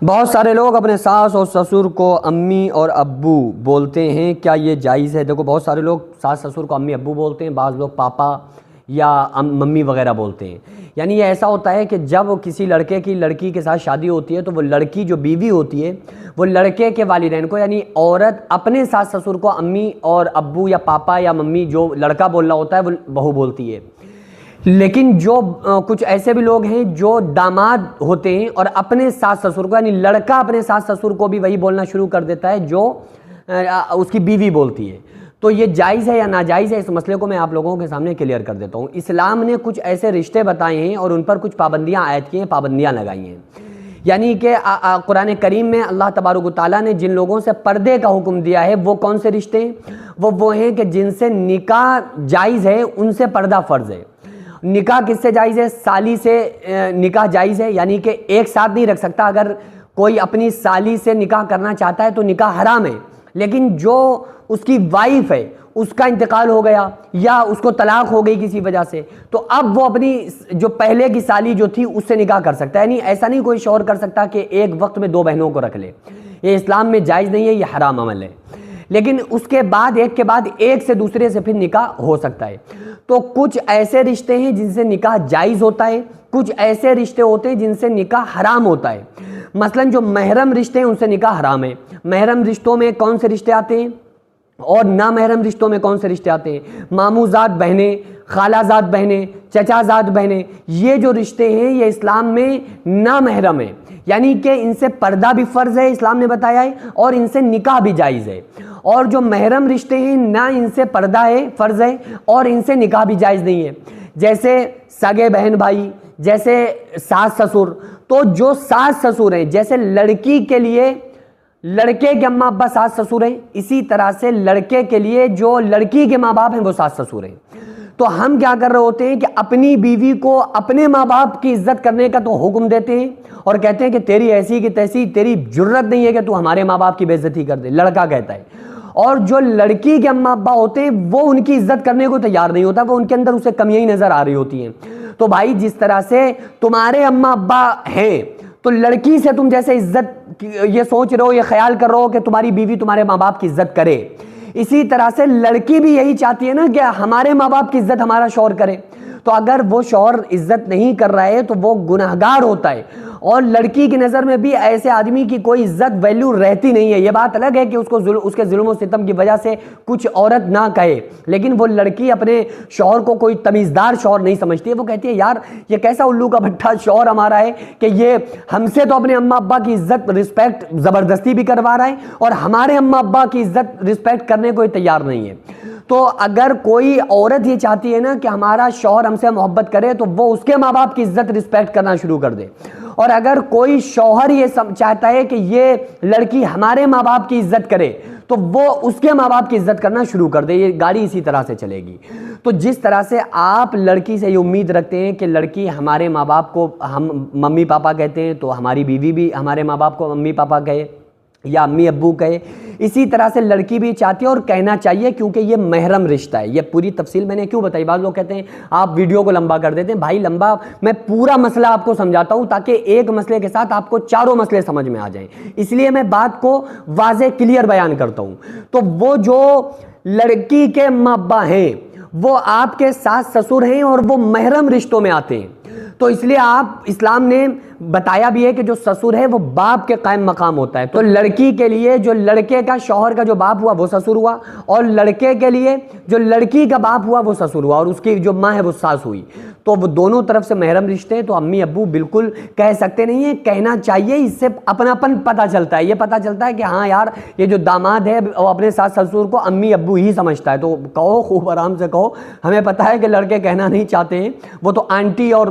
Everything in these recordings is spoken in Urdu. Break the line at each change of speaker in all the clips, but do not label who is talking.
بہت سارے لوگ اپنے ساس اور سسر کو امی اور ابو بولتے ہیں، کیا یہ جائز ہے؟ دیکھو، بہت سارے لوگ ساس سسر کو امی ابو بولتے ہیں، بعض لوگ پاپا یا ممی وغیرہ بولتے ہیں۔ یعنی یہ ایسا ہوتا ہے کہ جب کسی لڑکے کی لڑکی کے ساتھ شادی ہوتی ہے تو وہ لڑکی جو بیوی ہوتی ہے وہ لڑکے کے والدین کو، یعنی عورت اپنے ساس سسر کو امی اور ابو یا پاپا یا ممی جو لڑکا بول رہا ہوتا ہے وہ بہو بولتی ہے۔ لیکن جو کچھ ایسے بھی لوگ ہیں جو داماد ہوتے ہیں اور اپنے ساس سسر کو، یعنی لڑکا اپنے ساس سسر کو بھی وہی بولنا شروع کر دیتا ہے جو اس کی بیوی بولتی ہے۔ تو یہ جائز ہے یا ناجائز ہے، اس مسئلے کو میں آپ لوگوں کے سامنے کلیئر کر دیتا ہوں۔ اسلام نے کچھ ایسے رشتے بتائے ہیں اور ان پر کچھ پابندیاں عائد کی ہیں، پابندیاں لگائی ہیں۔ یعنی کہ قرآن کریم میں اللہ تبارک و تعالیٰ نے جن لوگوں سے پردے کا حکم دیا ہے وہ کون سے رشتے ہیں؟ وہ ہیں کہ جن سے نکاح جائز ہے ان سے پردہ فرض ہے۔ نکاح کس سے جائز ہے؟ سالی سے نکاح جائز ہے، یعنی کہ ایک ساتھ نہیں رکھ سکتا۔ اگر کوئی اپنی سالی سے نکاح کرنا چاہتا ہے تو نکاح حرام ہے، لیکن جو اس کی وائف ہے اس کا انتقال ہو گیا یا اس کو طلاق ہو گئی کسی وجہ سے، تو اب وہ اپنی جو پہلے کی سالی جو تھی اس سے نکاح کر سکتا ہے۔ یعنی ایسا نہیں کوئی شوہر کر سکتا کہ ایک وقت میں دو بہنوں کو رکھ لے، یہ اسلام میں جائز نہیں ہے، یہ حرام عمل ہے۔ لیکن اس کے بعد ایک سے دوسرے سے پھر نکاح ہو سکتا ہے۔ تو کچھ ایسے رشتے ہیں جن سے نکاح جائز ہوتا ہے، کچھ ایسے رشتے ہوتے ہیں جن سے نکاح حرام ہوتا ہے۔ مثلا جو محرم رشتے ہیں ان سے نکاح حرام ہے۔ محرم رشتوں میں کون سے رشتے آتے ہیں اور نامحرم رشتوں میں کون سے رشتے آتے ہیں؟ ماموں زاد بہنیں، خالہ زاد بہنیں، چچا زاد بہنیں، یہ جو رشتے ہیں یہ اسلام میں نامحرم ہیں، یعنی کہ ان سے پردہ بھی فرض ہے، اسلام نے بتایا ہے، اور ان سے نکاح بھی جائز ہے۔ اور جو محرم رشتے ہیں نہ ان سے پردہ ہے، فرض ہے، اور ان سے نکاح بھی جائز نہیں ہے، جیسے سگے بہن بھائی، جیسے ساس سسر۔ تو جو ساس سسر ہیں، جیسے لڑکی کے لیے لڑکے کے اماں ابا ساس سسر ہیں، اسی طرح سے لڑکے کے لیے جو لڑکی کے ماں باپ ہیں وہ ساس سسر ہیں۔ تو ہم کیا کر رہے ہوتے ہیں کہ اپنی بیوی کو اپنے ماں باپ کی عزت کرنے کا تو حکم دیتے ہیں اور کہتے ہیں کہ تیری ایسی کی تیسی، تیری جرت نہیں ہے کہ تو ہمارے ماں باپ کی بے عزتی کر دے، لڑکا کہتا ہے۔ اور جو لڑکی کے اماں ابا ہوتے ہیں وہ ان کی عزت کرنے کو تیار نہیں ہوتا، وہ ان کے اندر اسے کمیاں ہی نظر آ رہی ہوتی ہیں۔ تو بھائی جس طرح سے تمہارے اماں ابا ہیں تو لڑکی سے تم جیسے عزت یہ سوچ رہے ہو، یہ خیال کر رہے ہو کہ تمہاری بیوی تمہارے ماں باپ کی عزت کرے، اسی طرح سے لڑکی بھی یہی چاہتی ہے نا کہ ہمارے ماں باپ کی عزت ہمارا شوہر کرے۔ تو اگر وہ شوہر عزت نہیں کر رہا ہے تو وہ گناہگار ہوتا ہے، اور لڑکی کی نظر میں بھی ایسے آدمی کی کوئی عزت ویلیو رہتی نہیں ہے۔ یہ بات الگ ہے کہ اس کے ظلم و ستم کی وجہ سے کچھ عورت نہ کہے، لیکن وہ لڑکی اپنے شوہر کو کوئی تمیزدار شوہر نہیں سمجھتی ہے، وہ کہتی ہے یار یہ کیسا الو کا بھٹا شوہر ہمارا ہے کہ یہ ہم سے تو اپنے اماں ابا کی عزت رسپیکٹ زبردستی بھی کروا رہا ہے اور ہمارے اماں ابا کی عزت رسپیکٹ کرنے کو تیار نہیں ہے۔ تو اگر کوئی عورت یہ چاہتی ہے نا کہ ہمارا شوہر ہم سے محبت کرے تو وہ اس کے ماں باپ کی عزت رسپیکٹ کرنا شروع کر دے، اور اگر کوئی شوہر یہ چاہتا ہے کہ یہ لڑکی ہمارے ماں باپ کی عزت کرے تو وہ اس کے ماں باپ کی عزت کرنا شروع کر دے، یہ گاڑی اسی طرح سے چلے گی۔ تو جس طرح سے آپ لڑکی سے یہ امید رکھتے ہیں کہ لڑکی ہمارے ماں باپ کو ہم ممی پاپا کہتے ہیں تو ہماری بیوی بھی ہمارے ماں باپ کو ممی پاپا کہے یا امی ابو کہے، اسی طرح سے لڑکی بھی چاہتی ہے اور کہنا چاہیے، کیونکہ یہ محرم رشتہ ہے۔ یہ پوری تفصیل میں نے کیوں بتائی؟ بعض لوگ کہتے ہیں آپ ویڈیو کو لمبا کر دیتے ہیں۔ بھائی لمبا میں پورا مسئلہ آپ کو سمجھاتا ہوں تاکہ ایک مسئلے کے ساتھ آپ کو چاروں مسئلے سمجھ میں آ جائیں، اس لیے میں بات کو واضح کلیئر بیان کرتا ہوں۔ تو وہ جو لڑکی کے ماں ابا ہیں وہ آپ کے ساس سسر ہیں اور وہ محرم رشتوں میں آتے ہیں، تو اس لیے اسلام نے بتایا بھی ہے کہ جو سسر ہے وہ باپ کے قائم مقام ہوتا ہے۔ تو لڑکی کے لیے جو لڑکے کا شوہر کا جو باپ ہوا وہ سسر ہوا، اور لڑکے کے لیے جو لڑکی کا باپ ہوا وہ سسر ہوا، اور اس کی جو ماں ہے وہ ساس ہوئی۔ تو وہ دونوں طرف سے محرم رشتے ہیں، تو امی ابو بالکل کہہ سکتے نہیں ہیں، کہنا چاہیے، اس سے اپناپن پتہ چلتا ہے۔ یہ پتہ چلتا ہے کہ ہاں یار یہ جو داماد ہے وہ اپنے ساس سسر کو امی ابو ہی سمجھتا ہے، تو کہو، خوب آرام سے کہو، ہمیں پتہ ہے کہ لڑکے کہنا نہیں چاہتے ہیں، وہ تو آنٹی اور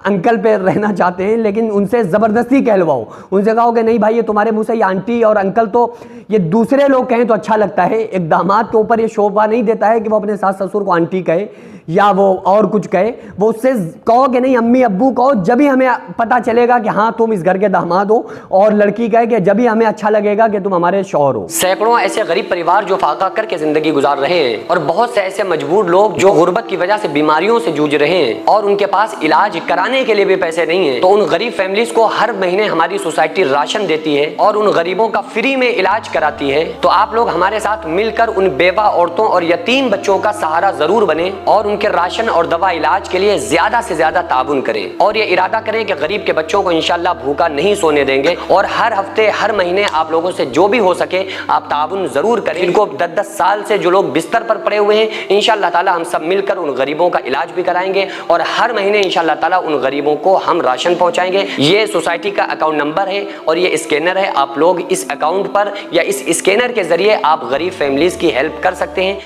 انکل پہ رہنا چاہتے ہیں، لیکن ان سے زبردستی کہلواؤ، ان سے کہو کہ نہیں بھائی یہ تمہارے منہ سے یہ آنٹی اور انکل تو یہ دوسرے لوگ کہیں تو اچھا لگتا ہے، ایک داماد کے اوپر یہ شوبھا نہیں دیتا ہے کہ وہ اپنے ساس سسر کو آنٹی کہے یا وہ اور کچھ کہے، وہ اس سے کہو کہ نہیں امی ابو کہو، جب ہی ہمیں پتہ چلے گا کہ ہاں تم اس گھر کے داماد ہو، اور لڑکی کہے کہ جب ہی ہمیں اچھا لگے گا کہ تم ہمارے شوہر ہو۔ سینکڑوں ایسے غریب پریوار جو فاقہ کر کے زندگی گزار رہے ہیں، اور بہت سے ایسے مجبور لوگ جو غربت کی وجہ سے بیماریوں سے جوجھ رہے ہیں اور ان کے پاس علاج کرانے کے لیے بھی پیسے نہیں ہیں، تو ان غریب فیملیز کو ہر مہینے ہماری سوسائٹی راشن دیتی ہے اور ان غریبوں کا فری میں علاج کراتی ہے۔ تو آپ لوگ ہمارے ساتھ مل کر ان بیوہ عورتوں اور یتیم بچوں کا سہارا ضرور بنیں اور ان کے راشن اور دوا علاج کے لیے زیادہ سے زیادہ تعاون کریں، اور یہ ارادہ کریں کہ غریب کے بچوں کو انشاءاللہ بھوکا نہیں سونے دیں گے، اور ہر ہفتے ہر مہینے آپ لوگوں سے جو بھی ہو سکے آپ تعاون ضرور کریں۔ ان کو 10-10 سال سے جو لوگ بستر پر پڑے ہوئے ہیں، انشاءاللہ تعالی ہم سب مل کر ان غریبوں کا علاج بھی کرائیں گے، اور ہر مہینے انشاءاللہ تعالی ان غریبوں کو ہم راشن پہنچائیں گے۔ یہ سوسائٹی کا اکاؤنٹ نمبر ہے اور یہ اسکینر ہے، آپ لوگ اس اکاؤنٹ پر یا اس اسکینر کے ذریعے آپ غریب فیملیز کی ہیلپ کر سکتے ہیں۔